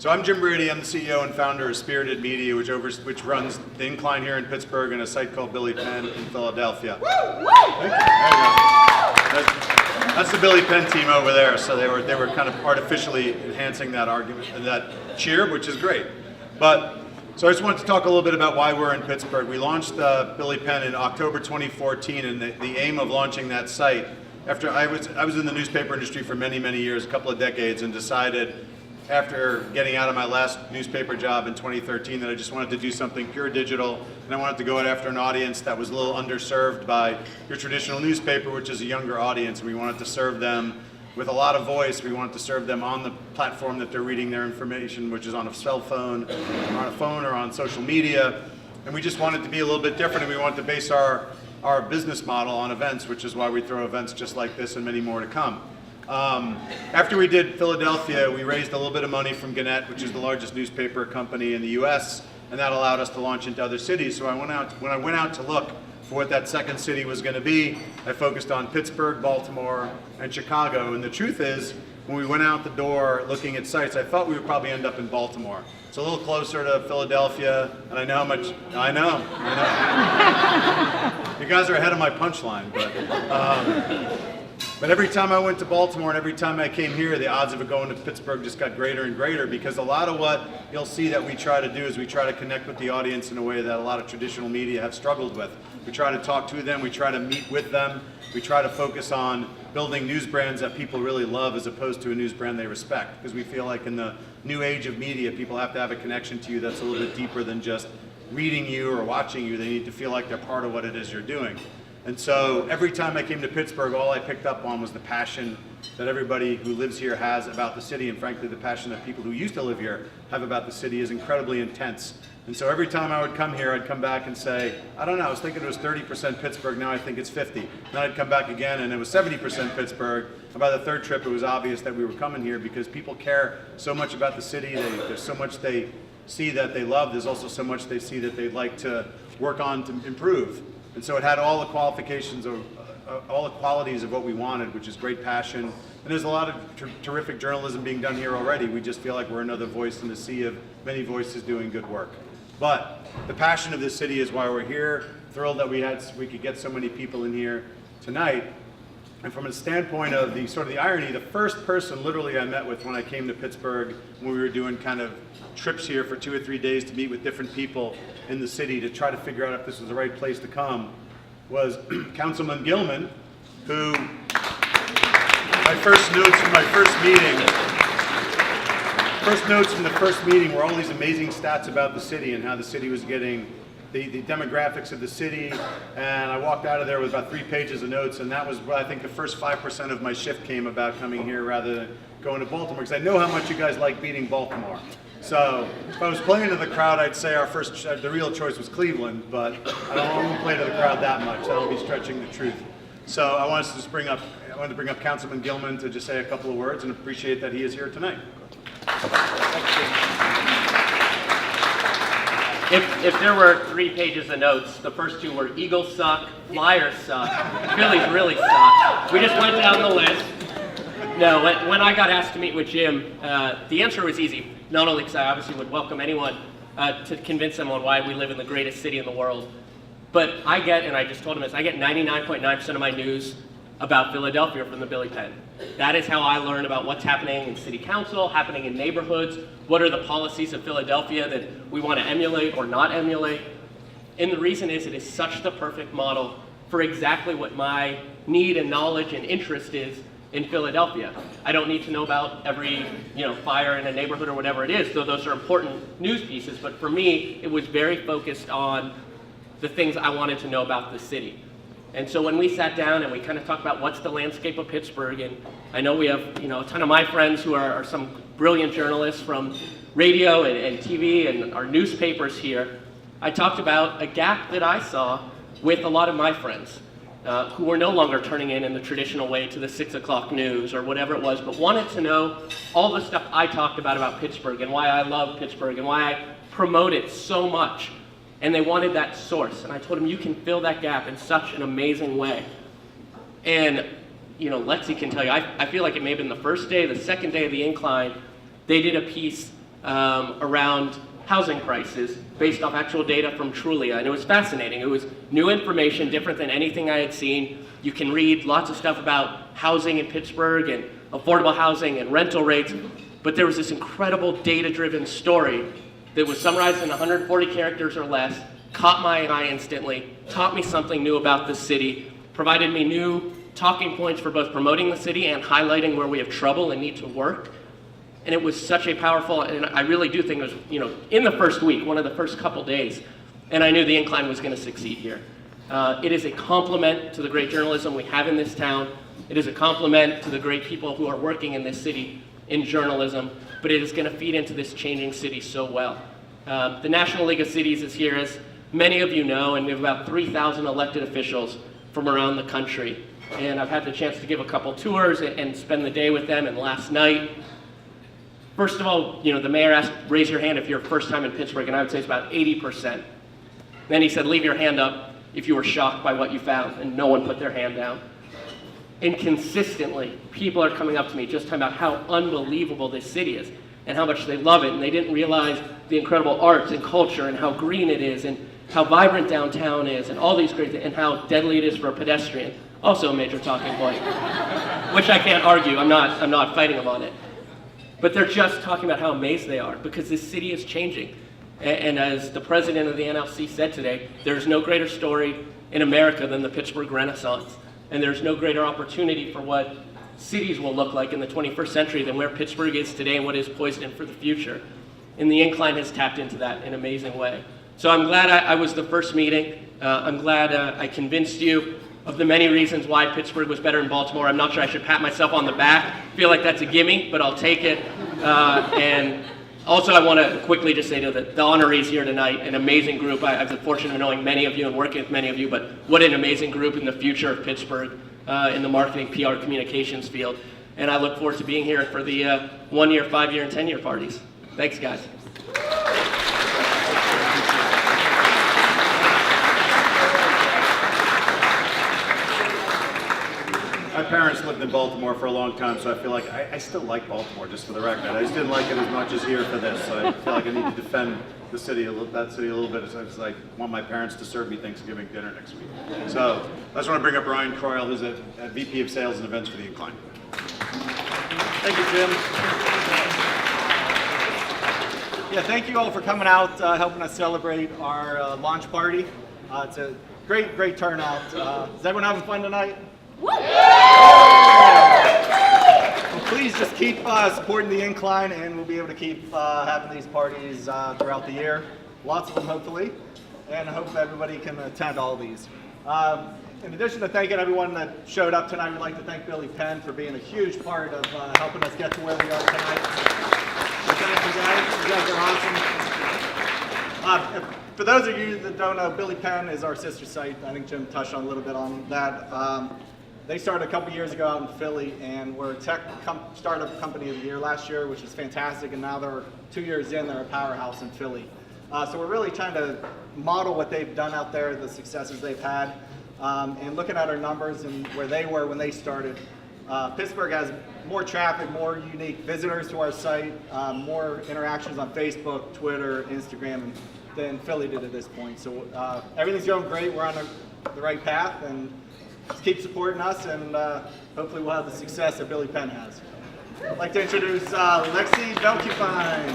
So I'm Jim Brady. I'm the CEO and founder of Spirited Media, which runs the Incline here in Pittsburgh and a site called Billy Penn in Philadelphia. Woo! Thank you. There you go. That's the Billy Penn team over there. So they were kind of artificially enhancing that argument and that cheer, which is great. So I just wanted to talk a little bit about why we're in Pittsburgh. We launched Billy Penn in October 2014, and the aim of launching that site, after I was in the newspaper industry for many, many years, a couple of decades, and decided after getting out of my last newspaper job in 2013 that I just wanted to do something pure digital, and I wanted to go after an audience that was a little underserved by your traditional newspaper, which is a younger audience. We wanted to serve them with a lot of voice. We wanted to serve them on the platform that they're reading their information, which is on a cell phone, or on a phone, or on social media. And we just wanted to be a little bit different, and we wanted to base our business model on events, which is why we throw events just like this and many more to come. After we did Philadelphia, we raised a little bit of money from Gannett, which is the largest newspaper company in the US, and that allowed us to launch into other cities. So when I went out to look for what that second city was going to be, I focused on Pittsburgh, Baltimore, and Chicago. And the truth is, when we went out the door looking at sites, I thought we would probably end up in Baltimore. It's a little closer to Philadelphia, and I know how much, I know. You guys are ahead of my punchline, but every time I went to Baltimore and every time I came here, the odds of it going to Pittsburgh just got greater and greater, because a lot of what you'll see that we try to do is we try to connect with the audience in a way that a lot of traditional media have struggled with. We try to talk to them, we try to meet with them, we try to focus on building news brands that people really love as opposed to a news brand they respect, because we feel like in the new age of media, people have to have a connection to you that's a little bit deeper than just reading you or watching you. They need to feel like they're part of what it is you're doing. And so every time I came to Pittsburgh, all I picked up on was the passion that everybody who lives here has about the city, and frankly, the passion that people who used to live here have about the city is incredibly intense. And so every time I would come here, I'd come back and say, I don't know, I was thinking it was 30% Pittsburgh, now I think it's 50. Then I'd come back again and it was 70% Pittsburgh. And by the third trip, it was obvious that we were coming here because people care so much about the city. There's so much they see that they love. There's also so much they see that they'd like to work on to improve. And so it had all the qualifications of, all the qualities of what we wanted, which is great passion. And there's a lot of terrific journalism being done here already. We just feel like we're another voice in the sea of many voices doing good work. But the passion of this city is why we're here. Thrilled that we could get so many people in here tonight. And from a standpoint of the sort of the irony, the first person literally I met with when I came to Pittsburgh, when we were doing kind of trips here for 2 or 3 days to meet with different people in the city to try to figure out if this was the right place to come, was Councilman Gilman, who my first notes from the first meeting were all these amazing stats about the city and how the city was getting the demographics of the city, and I walked out of there with about 3 pages of notes, and that was what I think the first 5% of my shift came about coming here rather than going to Baltimore, because I know how much you guys like beating Baltimore. So if I was playing to the crowd, I'd say the real choice was Cleveland, but I don't play to the crowd that much. I don't be stretching the truth. So I wanted to bring up Councilman Gilman to just say a couple of words and appreciate that he is here tonight. If there were 3 pages of notes, the first 2 were Eagles suck, Flyers suck, Phillies really suck. We just went down the list. No, when I got asked to meet with Jim, the answer was easy. Not only because I obviously would welcome anyone to convince them on why we live in the greatest city in the world, but I get, and I just told him this, I get 99.9% of my news about Philadelphia from the Billy Penn. That is how I learn about what's happening in city council, happening in neighborhoods, what are the policies of Philadelphia that we want to emulate or not emulate. And the reason is it is such the perfect model for exactly what my need and knowledge and interest is in Philadelphia. I don't need to know about every fire in a neighborhood or whatever it is, though those are important news pieces, but for me, it was very focused on the things I wanted to know about the city. And so when we sat down and we kind of talked about what's the landscape of Pittsburgh, and I know we have a ton of my friends who are some brilliant journalists from radio and TV and our newspapers here, I talked about a gap that I saw with a lot of my friends who were no longer turning in the traditional way to the 6 o'clock news or whatever it was, but wanted to know all the stuff I talked about Pittsburgh and why I love Pittsburgh and why I promote it so much. And they wanted that source. And I told them, you can fill that gap in such an amazing way. And, Lexi can tell you, I feel like it may have been the first day, the second day of the Incline, they did a piece around housing prices based off actual data from Trulia, and it was fascinating. It was new information, different than anything I had seen. You can read lots of stuff about housing in Pittsburgh and affordable housing and rental rates, but there was this incredible data-driven story that was summarized in 140 characters or less, caught my eye instantly, taught me something new about the city, provided me new talking points for both promoting the city and highlighting where we have trouble and need to work. And it was such a powerful, and I really do think it was, in the first week, one of the first couple days, and I knew the Incline was going to succeed here. It is a compliment to the great journalism we have in this town. It is a compliment to the great people who are working in this city in journalism, but it is going to feed into this changing city so well. The National League of Cities is here, as many of you know, and we have about 3,000 elected officials from around the country. And I've had the chance to give a couple tours and spend the day with them, and last night, first of all, the mayor asked, raise your hand if you're first time in Pittsburgh, and I would say it's about 80%. Then he said, leave your hand up if you were shocked by what you found, and no one put their hand down. And consistently, people are coming up to me just talking about how unbelievable this city is, and how much they love it, and they didn't realize the incredible arts and culture, and how green it is, and how vibrant downtown is, and all these great things, and how deadly it is for a pedestrian. Also a major talking point, which I can't argue. I'm not fighting them on it. But they're just talking about how amazed they are because this city is changing. And as the president of the NLC said today, there's no greater story in America than the Pittsburgh Renaissance. And there's no greater opportunity for what cities will look like in the 21st century than where Pittsburgh is today and what is poised in for the future. And the Incline has tapped into that in an amazing way. So I'm glad I was the first meeting. I'm glad I convinced you of the many reasons why Pittsburgh was better than Baltimore. I'm not sure I should pat myself on the back. I feel like that's a gimme, but I'll take it. And also I want to quickly just say to the honorees here tonight, an amazing group. I've the fortune of knowing many of you and working with many of you, but what an amazing group in the future of Pittsburgh in the marketing, PR, communications field. And I look forward to being here for the 1-year, 5-year, and 10-year parties. Thanks, guys. My parents lived in Baltimore for a long time, so I feel like I still like Baltimore, just for the record. I just didn't like it as much as here for this, so I feel like I need to defend the city, that city a little bit. It's like I want my parents to serve me Thanksgiving dinner next week. So I just want to bring up Ryan Croyle, who's at VP of Sales and Events for the Incline. Thank you, Jim. Yeah, thank you all for coming out, helping us celebrate our launch party. It's a great turnout. Is everyone having fun tonight? Well, please just keep supporting the Incline, and we'll be able to keep having these parties throughout the year. Lots of them, hopefully, and I hope everybody can attend all these. In addition to thanking everyone that showed up tonight, we'd like to thank Billy Penn for being a huge part of helping us get to where we are tonight. So thank you guys. You guys are awesome. For those of you that don't know, Billy Penn is our sister site. I think Jim touched on a little bit on that. They started a couple years ago out in Philly, and were tech startup company of the year last year, which is fantastic. And now they're 2 years in, they're a powerhouse in Philly. So we're really trying to model what they've done out there, the successes they've had, and looking at our numbers and where they were when they started. Pittsburgh has more traffic, more unique visitors to our site, more interactions on Facebook, Twitter, Instagram than Philly did at this point. So everything's going great. We're on the right path, and just keep supporting us, and hopefully we'll have the success that Billy Penn has. I'd like to introduce Lexi Belkufine.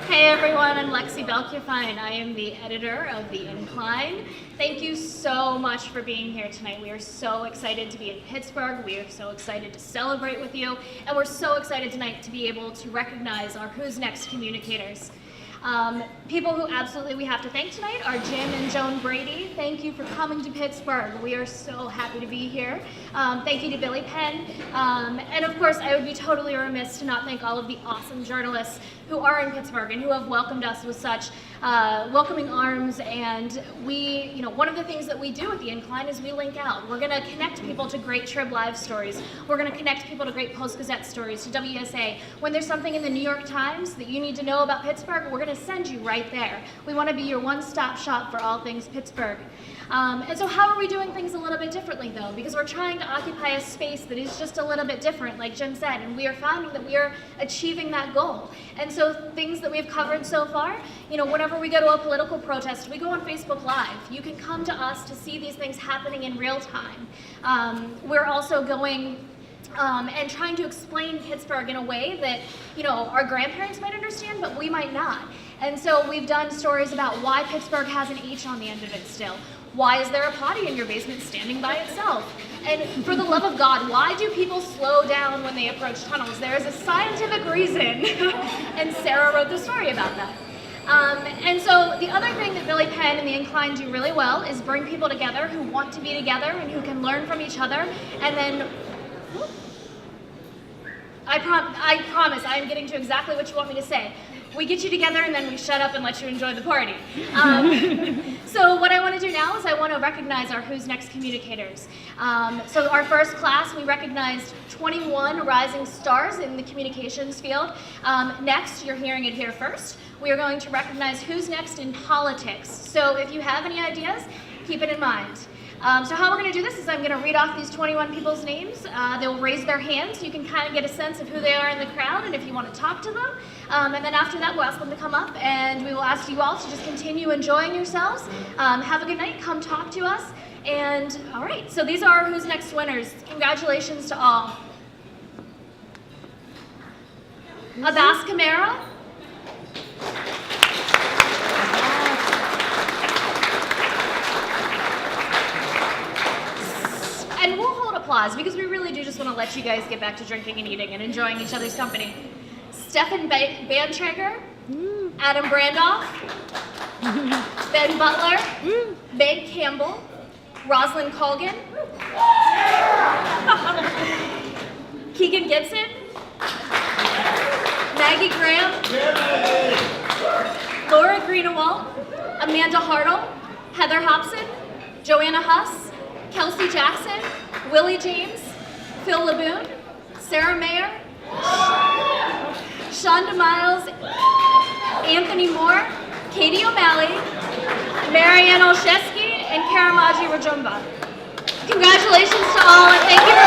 Hey everyone, I'm Lexi Belkufine. I am the editor of The Incline. Thank you so much for being here tonight. We are so excited to be in Pittsburgh. We are so excited to celebrate with you. And we're so excited tonight to be able to recognize our Who's Next communicators. People who absolutely we have to thank tonight are Jim and Joan Brady. Thank you for coming to Pittsburgh. We are so happy to be here. Thank you to Billy Penn. And of course, I would be totally remiss to not thank all of the awesome journalists who are in Pittsburgh and who have welcomed us with such welcoming arms. And we, one of the things that we do at The Incline is we link out. We're gonna connect people to great Trib Live stories. We're gonna connect people to great Post-Gazette stories, to WSA. When there's something in the New York Times that you need to know about Pittsburgh, we're gonna send you right there. We wanna be your one-stop shop for all things Pittsburgh. And so how are we doing things a little bit differently though? Because we're trying to occupy a space that is just a little bit different, like Jim said, and we are finding that we are achieving that goal. And so things that we've covered so far, you know, whenever we go to a political protest, we go on Facebook Live. You can come to us to see these things happening in real time. We're also going and trying to explain Pittsburgh in a way that, you know, our grandparents might understand, but we might not. And so we've done stories about why Pittsburgh has an H on the end of it still. Why is there a potty in your basement standing by itself? And for the love of God, why do people slow down when they approach tunnels? There is a scientific reason, and Sarah wrote the story about that. And so the other thing that Billy Penn and the Incline do really well is bring people together who want to be together and who can learn from each other, and then I promise I am getting to exactly what you want me to say. We get you together and then we shut up and let you enjoy the party. So what I want to do now is I want to recognize our Who's Next communicators. So our first class, we recognized 21 rising stars in the communications field. Next, you're hearing it here first, we are going to recognize Who's Next in politics. So if you have any ideas, keep it in mind. So how we're going to do this is I'm going to read off these 21 people's names. They'll raise their hands. You can kind of get a sense of who they are in the crowd and if you want to talk to them. And then after that, we'll ask them to come up and we will ask you all to just continue enjoying yourselves. Have a good night. Come talk to us. And all right, so these are our Who's Next winners. Congratulations to all. Abbas Camara. And we'll hold applause because we really do just want to let you guys get back to drinking and eating and enjoying each other's company. Stefan Bantrager, Adam Brandoff, Ben Butler, Meg Campbell, Rosalind Colgan, Keegan Gibson, Maggie Graham, Laura Greenewalt, Amanda Hartle, Heather Hobson, Joanna Huss, Kelsey Jackson, Willie James, Phil Laboon, Sarah Mayer, Shonda Miles, Anthony Moore, Katie O'Malley, Marianne Olszewski, and Karamaji Rajumba. Congratulations to all and thank you for